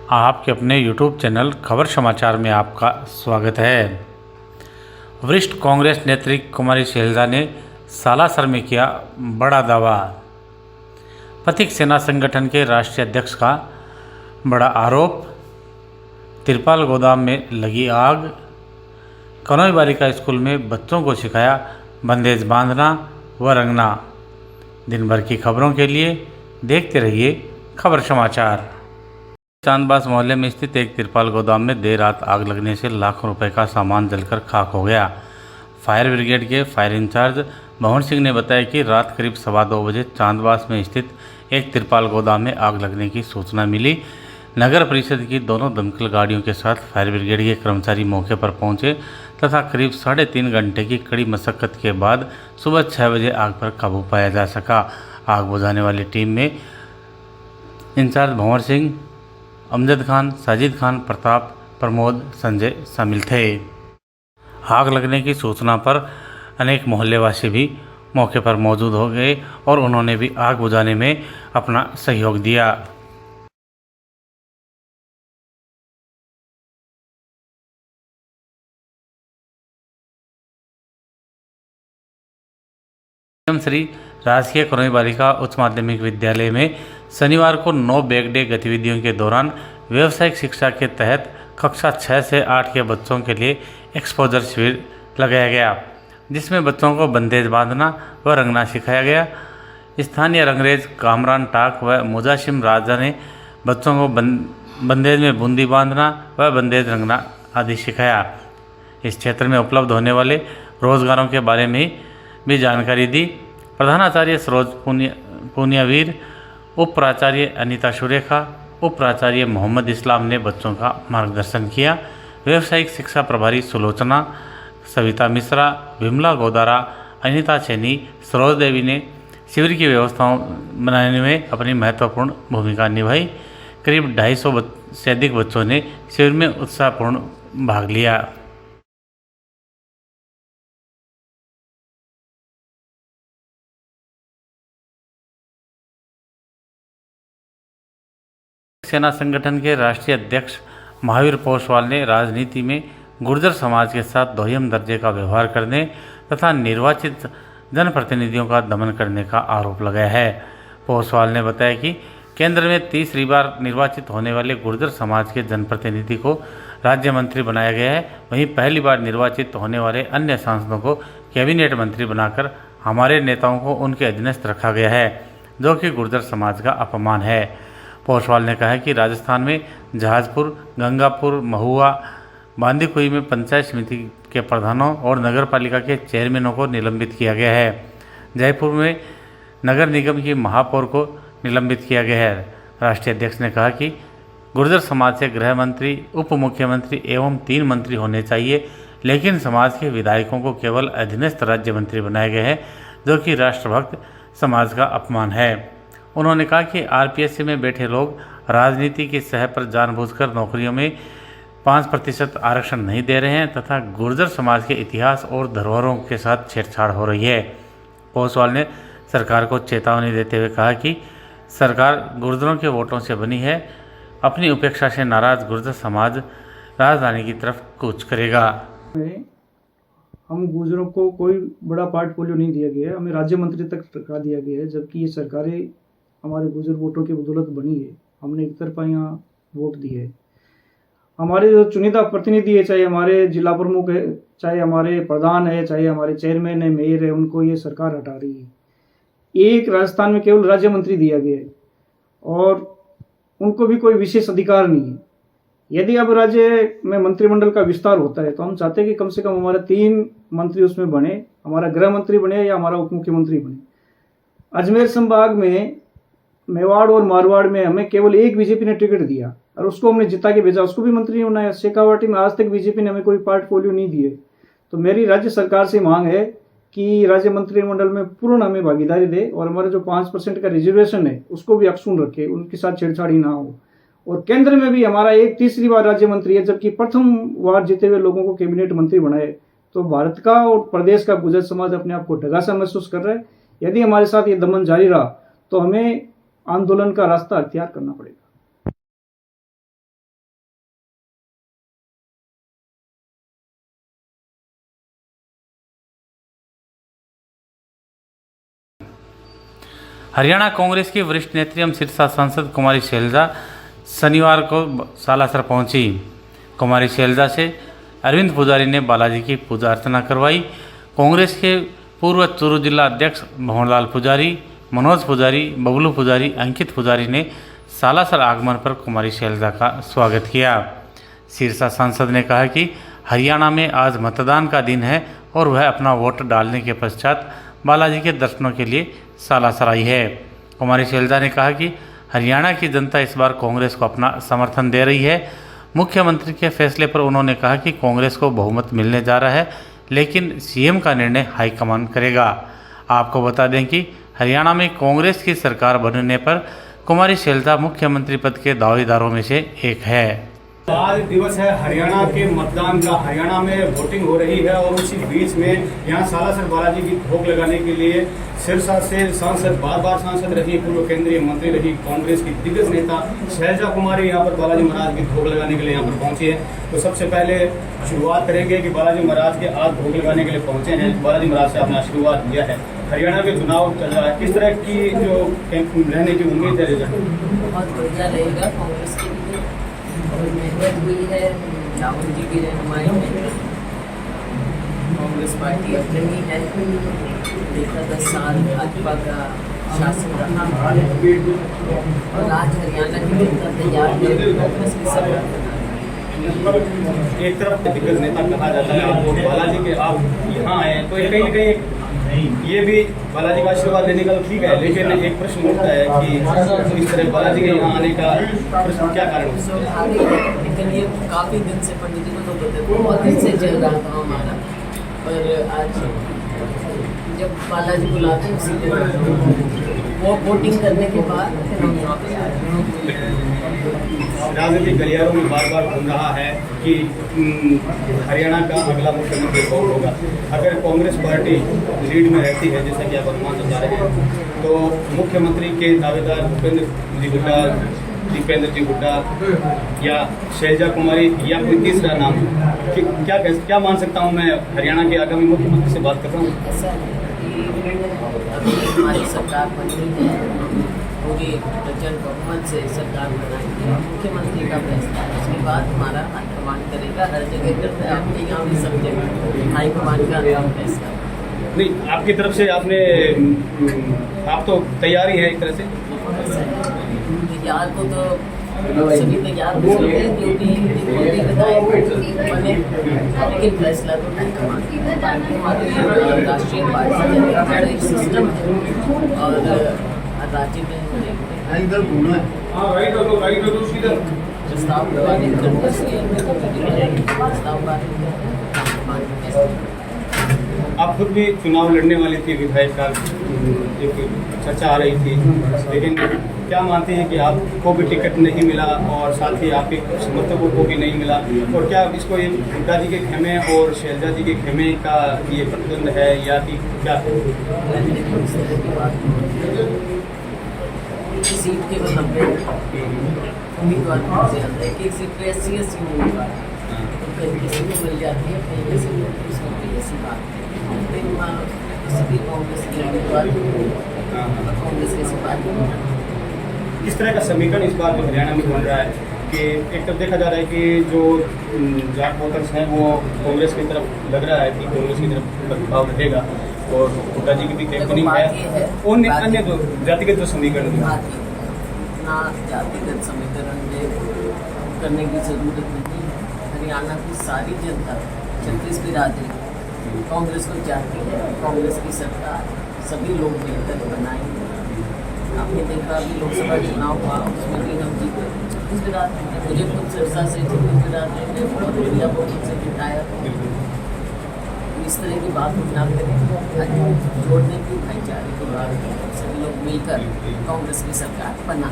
आपके अपने YouTube channel खबर समाचार में आपका स्वागत है। वरिष्ठ कांग्रेस नेत्री कुमारी शैलजा ने सालासर में किया बड़ा दावा। पथिक सेना संगठन के राष्ट्रीय अध्यक्ष का बड़ा आरोप। तिरपाल गोदाम में लगी आग। कनोई बालिका स्कूल में बच्चों को सिखाया बंदेज बांधना व रंगना। दिन भर की खबरों के लिए देखते रहिए खबर समाचार। चांदबास मोहल्ले में स्थित एक तिरपाल गोदाम में देर रात आग लगने से लाखों रुपए का सामान जलकर खाक हो गया। फायर ब्रिगेड के फायर इंचार्ज भवन सिंह ने बताया कि रात करीब 2:15 बजे चांदबास में स्थित एक तिरपाल गोदाम में आग लगने की सूचना मिली। नगर परिषद की दोनों दमकल गाड़ियों के साथ फायर ब्रिगेड के कर्मचारी मौके पर पहुंचे तथा करीब 3.5 घंटे की कड़ी मशक्कत के बाद सुबह 6 बजे आग पर काबू पाया जा सका। आग बुझाने वाली टीम में इंचार्ज भंवर सिंह, अमजद खान, साजिद खान, प्रताप, प्रमोद, संजय शामिल थे। आग लगने की सूचना पर अनेक मोहल्लेवासी भी मौके पर मौजूद हो गए और उन्होंने भी आग बुझाने में अपना सहयोग दिया। श्री राजकीय कनोई बालिका उच्च माध्यमिक विद्यालय में शनिवार को नो बैग डे गतिविधियों के दौरान व्यावसायिक शिक्षा के तहत कक्षा 6 से 8 के बच्चों के लिए एक्सपोजर शिविर लगाया गया, जिसमें बच्चों को बंदेज बांधना व रंगना सिखाया गया। स्थानीय रंगरेज कामरान टाक व मुजाशिम राजा ने बच्चों को बंदेज में बूंदी बांधना व बंदेज रंगना आदि सिखाया। इस क्षेत्र में उपलब्ध होने वाले रोजगारों के बारे में भी जानकारी दी। प्रधानाचार्य सरोज पुनियावीर, उप प्राचार्य अनीता सुरेखा, उप प्राचार्य मोहम्मद इस्लाम ने बच्चों का मार्गदर्शन किया। व्यावसायिक शिक्षा प्रभारी सुलोचना, सविता मिश्रा, विमला गोदारा, अनीता चैनी, सरोज देवी ने शिविर की व्यवस्थाओं बनाने में अपनी महत्वपूर्ण भूमिका निभाई। करीब 250 से अधिक बच्चों ने शिविर में उत्साहपूर्ण भाग लिया। सेना संगठन के राष्ट्रीय अध्यक्ष महावीर पोसवाल ने राजनीति में गुर्जर समाज के साथ दोहम दर्जे का व्यवहार करने तथा निर्वाचित जनप्रतिनिधियों का दमन करने का आरोप लगाया है। पोसवाल ने बताया कि केंद्र में तीसरी बार निर्वाचित होने वाले गुर्जर समाज के जनप्रतिनिधि को राज्य मंत्री बनाया गया है। वहीं पहली बार निर्वाचित होने वाले अन्य सांसदों को कैबिनेट मंत्री बनाकर हमारे नेताओं को उनके अधीनस्थ रखा गया है, जो कि गुर्जर समाज का अपमान है। पोसवाल ने कहा कि राजस्थान में जहाजपुर, गंगापुर, महुआ, बांदीकुई में पंचायत समिति के प्रधानों और नगर पालिका के चेयरमैनों को निलंबित किया गया है। जयपुर में नगर निगम की महापौर को निलंबित किया गया है। राष्ट्रीय अध्यक्ष ने कहा कि गुर्जर समाज से गृह मंत्री, उप मुख्यमंत्री एवं 3 मंत्री होने चाहिए, लेकिन समाज के विधायकों को केवल अधीनस्थ राज्य मंत्री बनाए गए हैं, जो कि राष्ट्रभक्त समाज का अपमान है। उन्होंने कहा कि आरपीएससी में बैठे लोग राजनीति की सह पर जानबूझकर नौकरियों में 5% आरक्षण नहीं दे रहे हैं तथा गुर्जर समाज के इतिहास और धरोहरों के साथ छेड़छाड़ हो रही है। पोसवाल ने सरकार को चेतावनी देते हुए कहा कि सरकार गुर्जरों के वोटों से बनी है। अपनी उपेक्षा से नाराज गुर्जर समाज राजधानी की तरफ कूच करेगा। हम गुर्जरों को कोई बड़ा पोर्टफोलियो नहीं दिया गया है, हमें राज्य मंत्री तक रखा दिया गया है, जबकि ये सरकारें हमारे गुर्जर वोटों की बदौलत बनी है। हमने एक तरफा यहाँ वोट दिए है। हमारे जो चुनिंदा प्रतिनिधि है, चाहे हमारे जिला प्रमुख है, चाहे हमारे प्रधान है, चाहे हमारे चेयरमैन है, मेयर है, उनको ये सरकार हटा रही है। एक राजस्थान में केवल राज्य मंत्री दिया गया है और उनको भी कोई विशेष अधिकार नहीं है। यदि अब राज्य में मंत्रिमंडल का विस्तार होता है तो हम चाहते हैं कि कम से कम हमारे 3 मंत्री उसमें बने, हमारा गृह मंत्री बने या हमारा उप मुख्यमंत्री बने। अजमेर संभाग में मेवाड़ और मारवाड़ में हमें केवल एक बीजेपी ने टिकट दिया और उसको हमने जिता के भेजा, उसको भी मंत्री नहीं बनाया। शेखावाटी में आज तक बीजेपी ने हमें कोई पोर्टफोलियो नहीं दिए। तो मेरी राज्य सरकार से मांग है कि राज्य मंत्रिमंडल में पूर्ण हमें भागीदारी दे और हमारे जो 5% का रिजर्वेशन है उसको भी अक्षुण्ण रखे, उनके साथ छेड़छाड़ी ना हो। और केंद्र में भी हमारा एक तीसरी बार राज्य मंत्री है, जबकि प्रथम बार जीते हुए लोगों को कैबिनेट मंत्री बनाए। तो भारत का और प्रदेश का गुर्जर समाज अपने आप को ढगा सा महसूस कर रहा है। यदि हमारे साथ ये दमन जारी रहा तो हमें आंदोलन का रास्ता अख्तियार करना पड़ेगा। हरियाणा कांग्रेस की वरिष्ठ नेत्री एवं सिरसा सांसद कुमारी शैलजा शनिवार को सालासर पहुंची। कुमारी शैलजा से अरविंद पुजारी ने बालाजी की पूजा अर्चना करवाई। कांग्रेस के पूर्व चूरू जिला अध्यक्ष भंवरलाल पुजारी, मनोज पुजारी, बबलू पुजारी, अंकित पुजारी ने सालासर आगमन पर कुमारी शैलजा का स्वागत किया। सिरसा सांसद ने कहा कि हरियाणा में आज मतदान का दिन है और वह अपना वोट डालने के पश्चात बालाजी के दर्शनों के लिए सालासर आई है। कुमारी शैलजा ने कहा कि हरियाणा की जनता इस बार कांग्रेस को अपना समर्थन दे रही है। मुख्यमंत्री के फैसले पर उन्होंने कहा कि कांग्रेस को बहुमत मिलने जा रहा है, लेकिन सीएम का निर्णय हाईकमान करेगा। आपको बता दें कि हरियाणा में कांग्रेस की सरकार बनने पर कुमारी शैलजा मुख्यमंत्री पद के दावेदारों में से एक है। आज दिवस है हरियाणा के मतदान का। हरियाणा में वोटिंग हो रही है और उसी बीच में यहाँ सालासर बालाजी की भोग लगाने के लिए सिरसा से सांसद, बार सांसद रही, पूर्व केंद्रीय मंत्री रही, कांग्रेस की दिग्गज नेता शैलजा कुमारी यहाँ पर बालाजी महाराज की भोग लगाने के लिए यहाँ पर पहुंची है। तो सबसे पहले शुरुआत करेंगे कि बालाजी महाराज के आज भोग लगाने के लिए पहुंचे हैं। बालाजी महाराज से अपना आशीर्वाद लिया है। हरियाणा के चुनाव चल रहा है, किस तरह की जो रहने की उम्मीद है? बहुत बढ़िया रहेगा कांग्रेस के लिए। और मेहनत हुई है राहुल जी की रहनुमाई में। कांग्रेस पार्टी अब नहीं है, देखा 10 साल भाजपा का शासन रहा और आज हरियाणा की जनता तैयार है कांग्रेस की सरकार बनाने। एक तरफ दिग्गज नेता कहा जाता है आपको, बालाजी के आप यहाँ आए तो कहीं न कहीं ये भी बालाजी का आशीर्वाद लेने का तो ठीक है, लेकिन एक प्रश्न उठता है कि इस तरह बालाजी के यहाँ आने का प्रश्न क्या कारण है? लेकिन ये काफ़ी दिन से पंडित जी को तो बहुत दिन से चल रहा था हमारा, पर आज जब बालाजी बुलाते हैं उसी दिन वो वोटिंग करने के बाद फिर हम यहाँ पे आए। राजनीतिक गलियारों में बार घूम रहा है कि हरियाणा का अगला मुख्यमंत्री कौन होगा। अगर कांग्रेस पार्टी लीड में रहती है, जैसा कि आप अनुमान लगा रहे हैं, तो मुख्यमंत्री के दावेदार दीपेंद्र जी हुड्डा या शैलजा कुमारी या कोई तीसरा नाम, क्या मान सकता हूँ मैं हरियाणा के आगामी मुख्यमंत्री से बात कर रहा हूँ? ऐसा है कि अभी हमारी सरकार बनी है, पूरी प्रचंड बहुमत से सरकार बनाएंगे, मुख्यमंत्री का फैसला है। उसके बाद हमारा हाईकमान करेगा। हर जगह करता है, आपके यहाँ भी सब जगह हाईकमान का फैसला। नहीं, आपकी तरफ से आप तो तैयारी है एक तरह से? तैयार को तो सभी तैयार हो सकते हैं, जो भी विधायक बने, लेकिन फैसला तो हाईकमान हमारी राष्ट्रीय पार्टी का एक सिस्टम है और राज्य में प्रस्ताव पारित करने से प्रस्ताव पारित। आप खुद भी चुनाव लड़ने वाली थी, विधायक का एक चर्चा आ रही थी, लेकिन क्या मानते हैं कि आपको भी टिकट नहीं मिला और साथ ही आपके समर्थकों को भी नहीं मिला, और क्या इसको ये हुड्डा जी के खेमे और शैलजा जी के खेमे का ये प्रतिद्वंद है या कि क्या? सीट के 90 उम्मीदवार से एक सीट पे 80 उम्मीदवार, तो कहीं किसी को मिल जाती है, कहीं किसी को दूसरी ऐसी बात है। सभी कांग्रेस के उम्मीदवार कांग्रेस के सिपाही। इस तरह का समीकरण इस बार जो हरियाणा में बन रहा है कि एक तरफ देखा जा रहा है कि जो जाट वोटर्स हैं वो कांग्रेस की तरफ लग रहा है कि कांग्रेस की तरफ प्रभाव रहेगा और हुड्डा जी की भी कैंपेनिंग है, और अन्य जो जातिगत जो समीकरण ना जातिगत समीकरण में करने की जरूरत नहीं है। हरियाणा की सारी जनता 36 बिरादरी कांग्रेस को चाहती है। कांग्रेस की सरकार सभी लोग मिलकर बनाएंगे। आपने देखा अभी लोकसभा चुनाव हुआ, उसमें भी हम जीते 36 बिरादरी। मुझे खुद सिरसा से 36 बिरादरी ने बहुत बढ़िया बहुत से जिताया। इस तरह की बात हम ना करें, जोड़ने की, भाईचारे की बात, सभी लोग मिलकर कांग्रेस की सरकार बना।